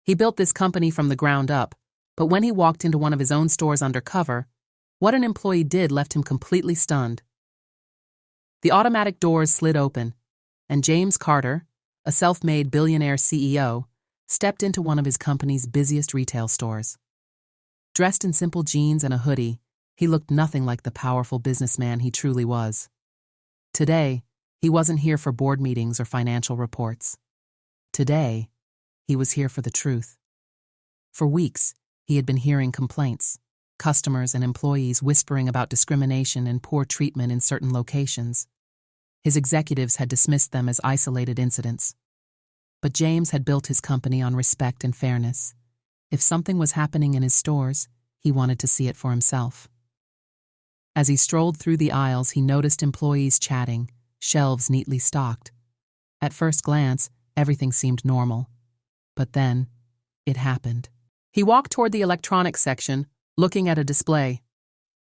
He built this company from the ground up, but when he walked into one of his own stores undercover, what an employee did left him completely stunned. The automatic doors slid open, and James Carter, a self-made billionaire CEO, stepped into one of his company's busiest retail stores. Dressed in simple jeans and a hoodie, he looked nothing like the powerful businessman he truly was. Today, he wasn't here for board meetings or financial reports. Today, he was here for the truth. For weeks, he had been hearing complaints, customers and employees whispering about discrimination and poor treatment in certain locations. His executives had dismissed them as isolated incidents. But James had built his company on respect and fairness. If something was happening in his stores, he wanted to see it for himself. As he strolled through the aisles, he noticed employees chatting, shelves neatly stocked. At first glance, everything seemed normal. But then, it happened. He walked toward the electronics section, looking at a display.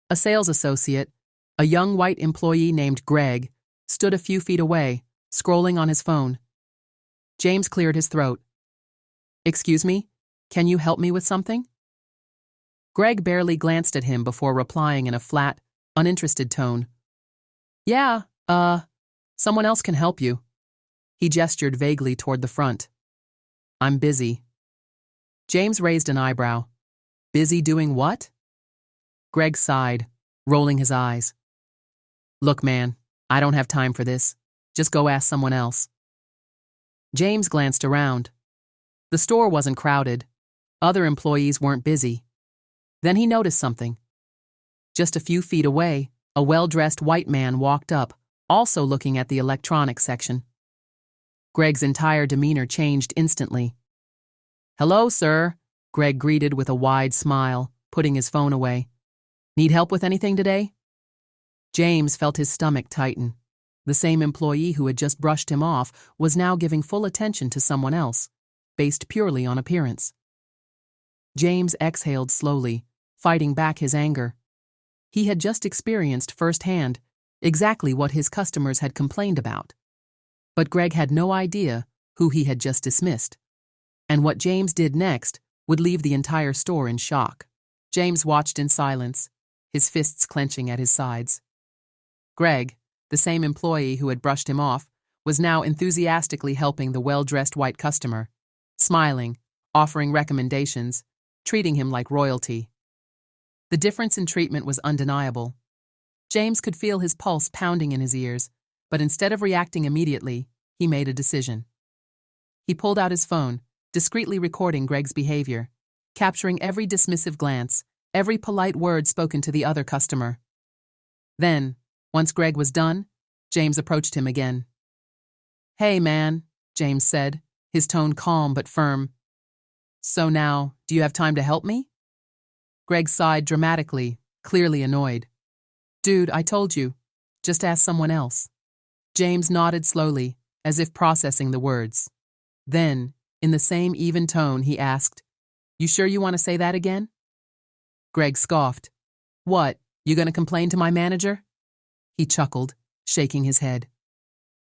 A sales associate, a young white employee named Greg, stood a few feet away, scrolling on his phone. James cleared his throat. "Excuse me, can you help me with something?" Greg barely glanced at him before replying in a flat, uninterested tone. "Yeah, someone else can help you." He gestured vaguely toward the front. "I'm busy." James raised an eyebrow. "Busy doing what?" Greg sighed, rolling his eyes. "Look, man, I don't have time for this. Just go ask someone else." James glanced around. The store wasn't crowded. Other employees weren't busy. Then he noticed something. Just a few feet away, a well-dressed white man walked up, also looking at the electronics section. Greg's entire demeanor changed instantly. "Hello, sir," Greg greeted with a wide smile, putting his phone away. "Need help with anything today?" James felt his stomach tighten. The same employee who had just brushed him off was now giving full attention to someone else, based purely on appearance. James exhaled slowly, fighting back his anger. He had just experienced firsthand exactly what his customers had complained about. But Greg had no idea who he had just dismissed. And what James did next would leave the entire store in shock. James watched in silence, his fists clenching at his sides. Greg, the same employee who had brushed him off, was now enthusiastically helping the well-dressed white customer, smiling, offering recommendations, treating him like royalty. The difference in treatment was undeniable. James could feel his pulse pounding in his ears, but instead of reacting immediately, he made a decision. He pulled out his phone, discreetly recording Greg's behavior, capturing every dismissive glance, every polite word spoken to the other customer. Then, once Greg was done, James approached him again. "Hey, man," James said, his tone calm but firm. "So now, do you have time to help me?" Greg sighed dramatically, clearly annoyed. "Dude, I told you. Just ask someone else." James nodded slowly, as if processing the words. Then, in the same even tone, he asked, "You sure you want to say that again?" Greg scoffed. "What, you gonna complain to my manager?" He chuckled, shaking his head.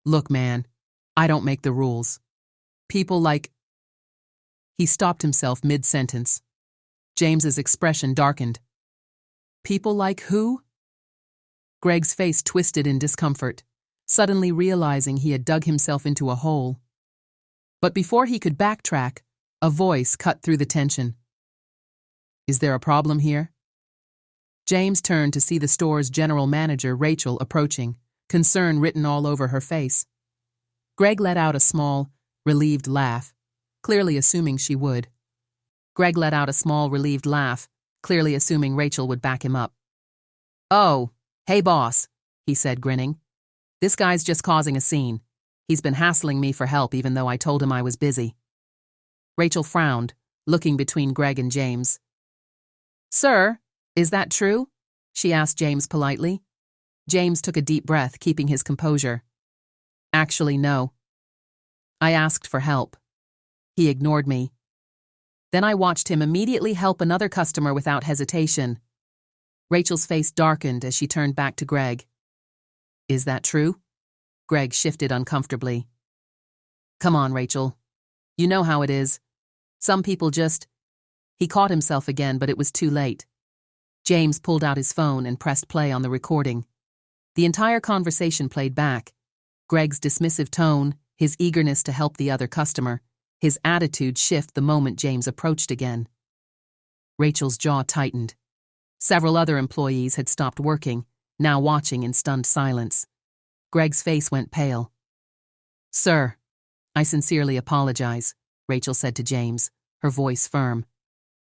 "Look, man, I don't make the rules. People like—" He stopped himself mid-sentence. James's expression darkened. "People like who?" Greg's face twisted in discomfort, suddenly realizing he had dug himself into a hole. But before he could backtrack, a voice cut through the tension. "Is there a problem here?" James turned to see the store's general manager, Rachel, approaching, concern written all over her face. Greg let out a small, relieved laugh, clearly assuming she would. Clearly assuming Rachel would back him up. "Oh, hey boss," he said, grinning. "This guy's just causing a scene. He's been hassling me for help even though I told him I was busy." Rachel frowned, looking between Greg and James. "Sir, is that true?" she asked James politely. James took a deep breath, keeping his composure. "Actually, no. I asked for help. He ignored me. Then I watched him immediately help another customer without hesitation." Rachel's face darkened as she turned back to Greg. "Is that true?" Greg shifted uncomfortably. "Come on, Rachel. You know how it is. Some people just... He caught himself again, but it was too late. James pulled out his phone and pressed play on the recording. The entire conversation played back. Greg's dismissive tone, his eagerness to help the other customer, his attitude shift the moment James approached again. Rachel's jaw tightened. Several other employees had stopped working, now watching in stunned silence. Greg's face went pale. "Sir, I sincerely apologize," Rachel said to James, her voice firm.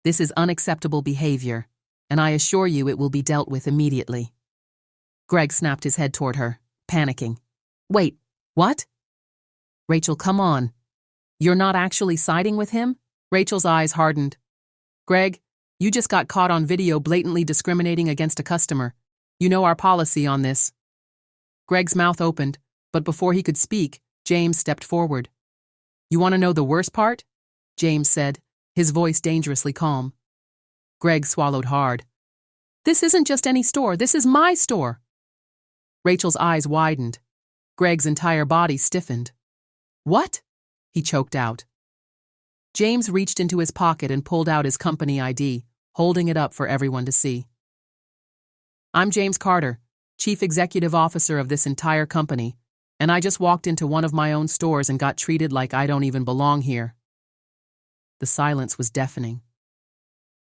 "This is unacceptable behavior, and I assure you it will be dealt with immediately." Greg snapped his head toward her, panicking. "Wait, what?" "Rachel, come on. You're not actually siding with him?" Rachel's eyes hardened. "Greg, you just got caught on video blatantly discriminating against a customer. You know our policy on this." Greg's mouth opened, but before he could speak, James stepped forward. "You want to know the worst part?" James said, his voice dangerously calm. Greg swallowed hard. "This isn't just any store, this is my store." Rachel's eyes widened. Greg's entire body stiffened. "What?" he choked out. James reached into his pocket and pulled out his company ID, holding it up for everyone to see. "I'm James Carter, Chief Executive Officer of this entire company, and I just walked into one of my own stores and got treated like I don't even belong here." The silence was deafening.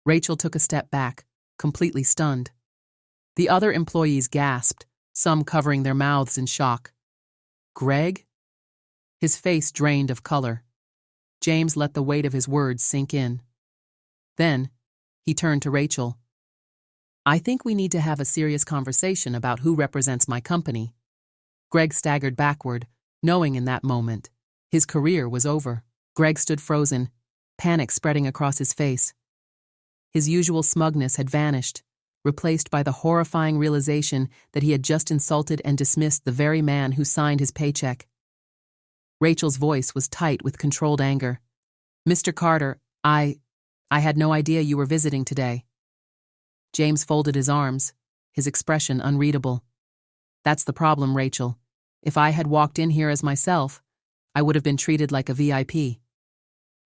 Rachel took a step back, completely stunned. The other employees gasped, some covering their mouths in shock. "Greg?" His face drained of color. James let the weight of his words sink in. Then, he turned to Rachel. "I think we need to have a serious conversation about who represents my company." Greg staggered backward, knowing in that moment his career was over. Greg stood frozen, panic spreading across his face. His usual smugness had vanished, replaced by the horrifying realization that he had just insulted and dismissed the very man who signed his paycheck. Rachel's voice was tight with controlled anger. "Mr. Carter, I had no idea you were visiting today." James folded his arms, his expression unreadable. "That's the problem, Rachel. If I had walked in here as myself, I would have been treated like a VIP.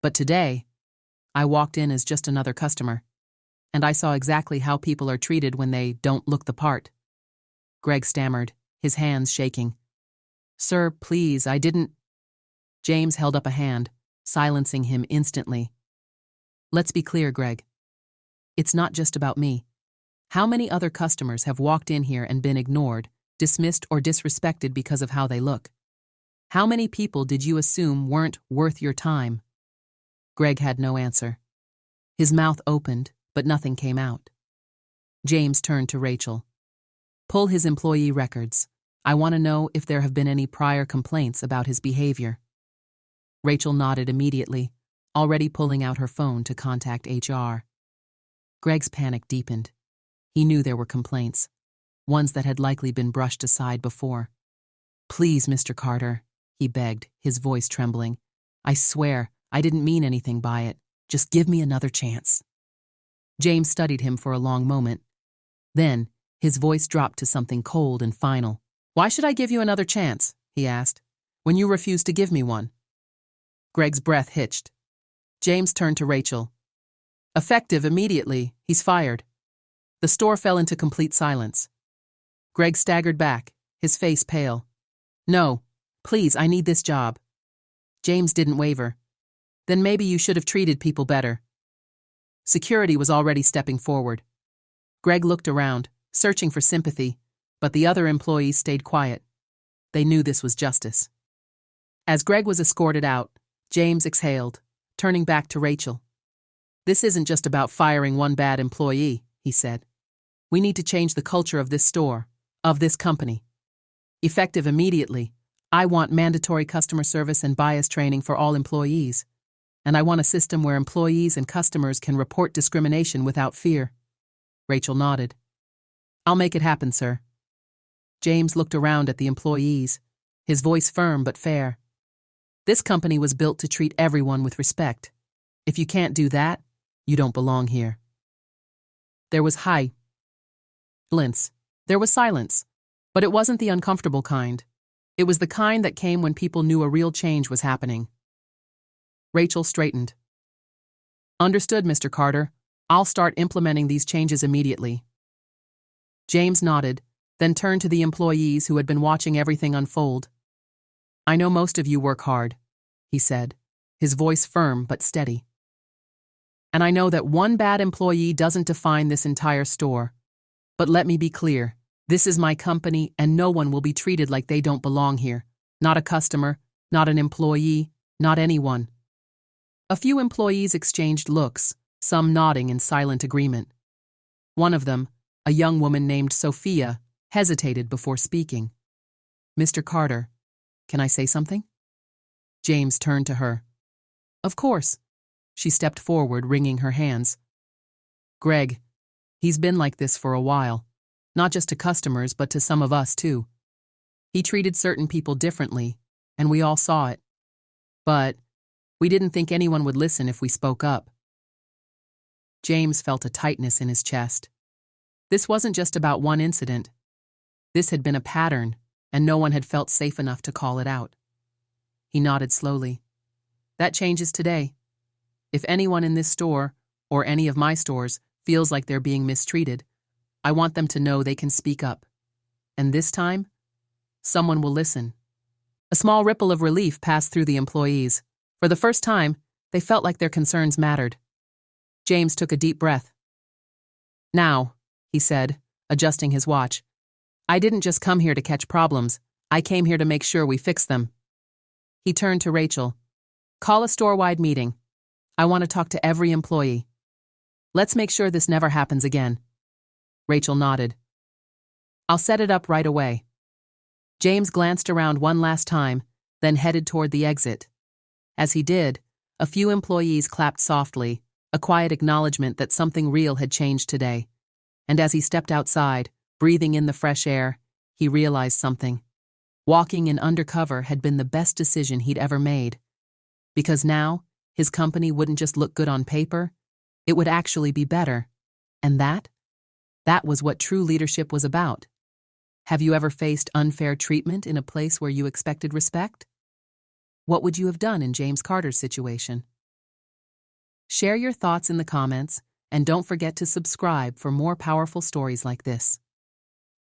But today, I walked in as just another customer, and I saw exactly how people are treated when they don't look the part." Greg stammered, his hands shaking. "Sir, please, I didn't..." James held up a hand, silencing him instantly. "Let's be clear, Greg. It's not just about me. How many other customers have walked in here and been ignored, dismissed, or disrespected because of how they look? How many people did you assume weren't worth your time?" Greg had no answer. His mouth opened, but nothing came out. James turned to Rachel. "Pull his employee records. I want to know if there have been any prior complaints about his behavior." Rachel nodded immediately, already pulling out her phone to contact HR. Greg's panic deepened. He knew there were complaints, ones that had likely been brushed aside before. "Please, Mr. Carter," he begged, his voice trembling. "I swear, I didn't mean anything by it. Just give me another chance." James studied him for a long moment. Then, his voice dropped to something cold and final. "Why should I give you another chance?" he asked, "when you refuse to give me one?" Greg's breath hitched. James turned to Rachel. "Effective immediately, he's fired." The store fell into complete silence. Greg staggered back, his face pale. "No, please, I need this job." James didn't waver. "Then maybe you should have treated people better." Security was already stepping forward. Greg looked around, searching for sympathy, but the other employees stayed quiet. They knew this was justice. As Greg was escorted out, James exhaled, turning back to Rachel. "This isn't just about firing one bad employee," he said. "We need to change the culture of this store, of this company. Effective immediately, I want mandatory customer service and bias training for all employees. And I want a system where employees and customers can report discrimination without fear." Rachel nodded. "I'll make it happen, sir." James looked around at the employees, his voice firm but fair. This company was built to treat everyone with respect. If you can't do that, you don't belong here. There was silence. There was silence, but it wasn't the uncomfortable kind. It was the kind that came when people knew a real change was happening. Rachel straightened. Understood, Mr. Carter. I'll start implementing these changes immediately. James nodded, then turned to the employees who had been watching everything unfold. I know most of you work hard, he said, his voice firm but steady. And I know that one bad employee doesn't define this entire store. But let me be clear, this is my company and no one will be treated like they don't belong here. Not a customer, not an employee, not anyone. A few employees exchanged looks, some nodding in silent agreement. One of them, a young woman named Sophia, hesitated before speaking. Mr. Carter, can I say something? James turned to her. Of course. She stepped forward, wringing her hands. Greg, he's been like this for a while. Not just to customers, but to some of us, too. He treated certain people differently, and we all saw it. But we didn't think anyone would listen if we spoke up. James felt a tightness in his chest. This wasn't just about one incident. This had been a pattern, and no one had felt safe enough to call it out. He nodded slowly. That changes today. If anyone in this store, or any of my stores, feels like they're being mistreated, I want them to know they can speak up. And this time, someone will listen. A small ripple of relief passed through the employees. For the first time, they felt like their concerns mattered. James took a deep breath. Now, he said, adjusting his watch, I didn't just come here to catch problems. I came here to make sure we fix them. He turned to Rachel. Call a store-wide meeting. I want to talk to every employee. Let's make sure this never happens again. Rachel nodded. I'll set it up right away. James glanced around one last time, then headed toward the exit. As he did, a few employees clapped softly, a quiet acknowledgement that something real had changed today. And as he stepped outside, breathing in the fresh air, he realized something. Walking in Undercover had been the best decision he'd ever made. Because now, his company wouldn't just look good on paper, it would actually be better. And that was what true leadership was about. Have you ever faced unfair treatment in a place where you expected respect? What would you have done in James Carter's situation? Share your thoughts in the comments, and don't forget to subscribe for more powerful stories like this.